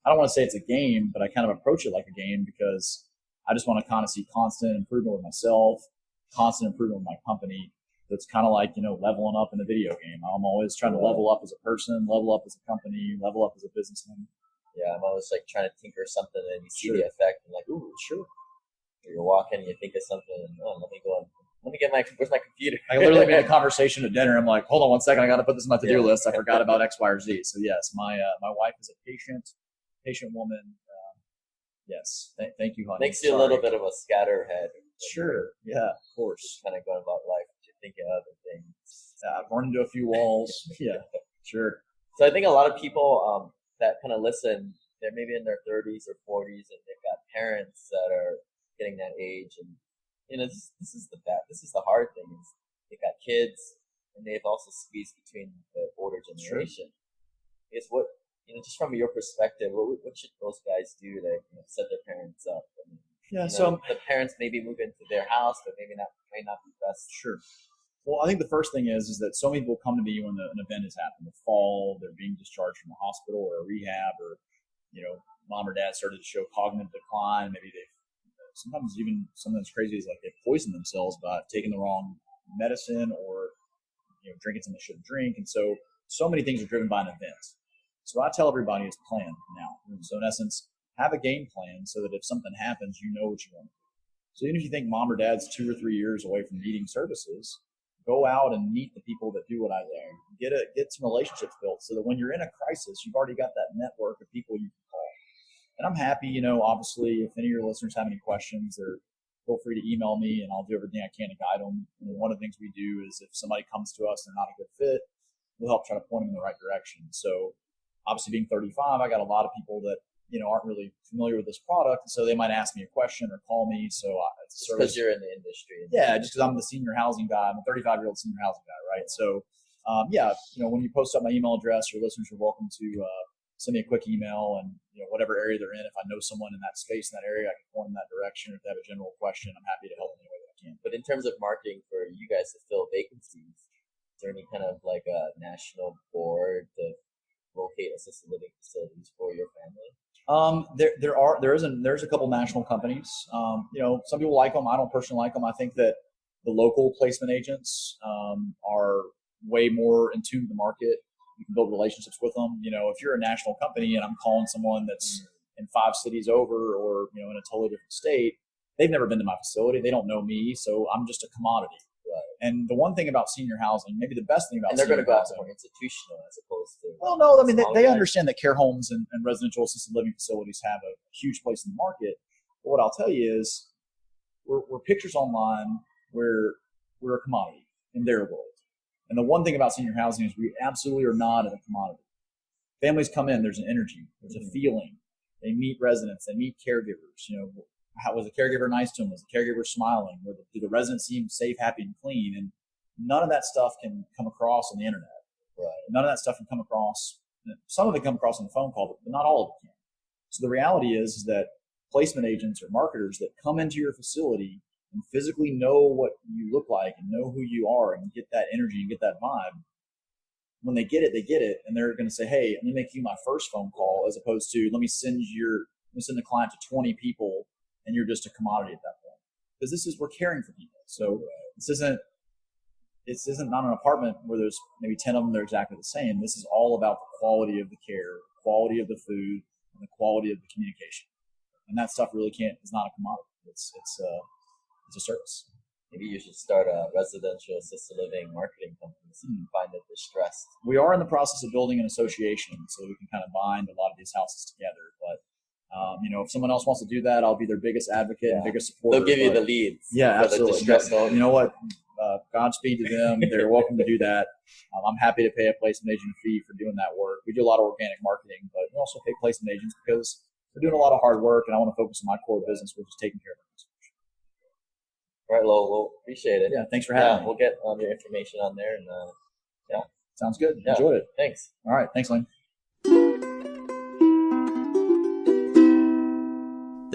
I don't want to say it's a game, but I kind of approach it like a game because I just want to kind of see constant improvement with myself, constant improvement with my company. That's kind of like, leveling up in a video game. I'm always trying to level up as a person, level up as a company, level up as a businessman. Yeah, I'm always like trying to tinker something and you see the effect and like, ooh, sure. You're walking and you think of something and let me get where's my computer? I literally made a conversation at dinner. I'm like, hold on one second, I got to put this on my to-do list. I forgot about X, Y, or Z. So yes, my wife is a patient woman. Yes, thank you, honey. Makes you a little bit of a scatterhead. Sure, yeah, of course. Just kind of going about life, you're thinking of other things. I've run into a few walls. Yeah, sure. So I think a lot of people that kind of listen, they're maybe in their 30s or 40s, and they've got parents that are getting that age, and this is the hard thing is they've got kids, and they've also squeezed between the older generation. Sure. Is what just from your perspective, what should those guys do to set their parents up? So the parents maybe move into their house, but maybe might not be best. Sure. Well, I think the first thing is that so many people come to me when an event has happened, a fall, they're being discharged from a hospital or a rehab, or mom or dad started to show cognitive decline. Maybe sometimes even something that's crazy is like they poison themselves by taking the wrong medicine or drinking something they shouldn't drink, and so many things are driven by an event. So I tell everybody it's planned now. So in essence, have a game plan so that if something happens, you know what you want to do. So even if you think mom or dad's 2 or 3 years away from needing services, go out and meet the people that do what I do. Get some relationships built so that when you're in a crisis, you've already got that network of people you can call. And I'm happy, obviously, if any of your listeners have any questions, feel free to email me and I'll do everything I can to guide them. And one of the things we do is if somebody comes to us and they're not a good fit, we'll help try to point them in the right direction. So obviously being 35, I got a lot of people that, aren't really familiar with this product. And so they might ask me a question or call me. So it's because you're in the industry. Yeah, just because I'm the senior housing guy. I'm a 35-year-old senior housing guy, right? So, when you post up my email address, your listeners are welcome to send me a quick email and, whatever area they're in. If I know someone in that space, in that area, I can point in that direction. If they have a general question, I'm happy to help in any way that I can. But in terms of marketing for you guys to fill vacancies, is there any kind of like a national board to locate assisted living facilities for your family? There's a couple national companies. Some people like them. I don't personally like them. I think that the local placement agents are way more in tune to the market. You can build relationships with them. If you're a national company and I'm calling someone that's in 5 cities over or in a totally different state, they've never been to my facility. They don't know me, so I'm just a commodity. Right. And the one thing about senior housing, maybe the best thing about and they're going to go more institutional as opposed to. Well, no, I mean they understand that care homes and residential assisted living facilities have a huge place in the market. But what I'll tell you is, we're pictures online where we're a commodity in their world. And the one thing about senior housing is we absolutely are not a commodity. Families come in, there's an energy, there's a feeling. They meet residents, they meet caregivers. How was the caregiver nice to them? Was the caregiver smiling? Do the residents seem safe, happy, and clean? And none of that stuff can come across on the internet. Right. None of that stuff can come across. Some of it come across on the phone call, but not all of it can. So the reality is that placement agents or marketers that come into your facility and physically know what you look like and know who you are and get that energy and get that vibe, when they get it, and they're going to say, hey, let me make you my first phone call, as opposed to let me send the client to 20 people and you're just a commodity at that point. Because we're caring for people. So this isn't not an apartment where there's maybe 10 of them that are exactly the same. This is all about the quality of the care, quality of the food, and the quality of the communication. And that stuff really is not a commodity. It's a service. Maybe you should start a residential assisted living marketing company so you can find that they're stressed. We are in the process of building an association so we can kind of bind a lot of these houses together. But, if someone else wants to do that, I'll be their biggest advocate and biggest supporter. They'll give you the leads. Yeah, absolutely. You know what? Godspeed to them. They're welcome to do that. I'm happy to pay a placement agent fee for doing that work. We do a lot of organic marketing, but we also pay placement agents because we're doing a lot of hard work, and I want to focus on my core business, which is taking care of it. All right, Lowell. We'll appreciate it. Yeah, thanks for having me. We'll get your information on there, and sounds good. Yeah. Enjoyed it. Thanks. All right, thanks, Lane.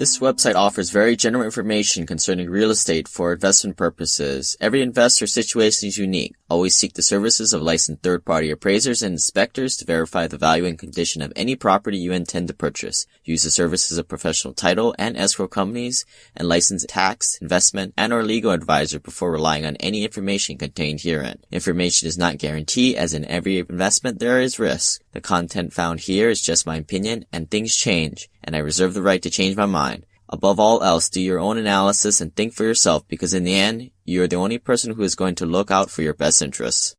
This website offers very general information concerning real estate for investment purposes. Every investor's situation is unique. Always seek the services of licensed third-party appraisers and inspectors to verify the value and condition of any property you intend to purchase. Use the services of professional title and escrow companies and licensed tax, investment, and or legal advisor before relying on any information contained herein. Information is not guaranteed, as in every investment there is risk. The content found here is just my opinion, and things change, and I reserve the right to change my mind. Above all else, do your own analysis and think for yourself, because in the end, you are the only person who is going to look out for your best interests.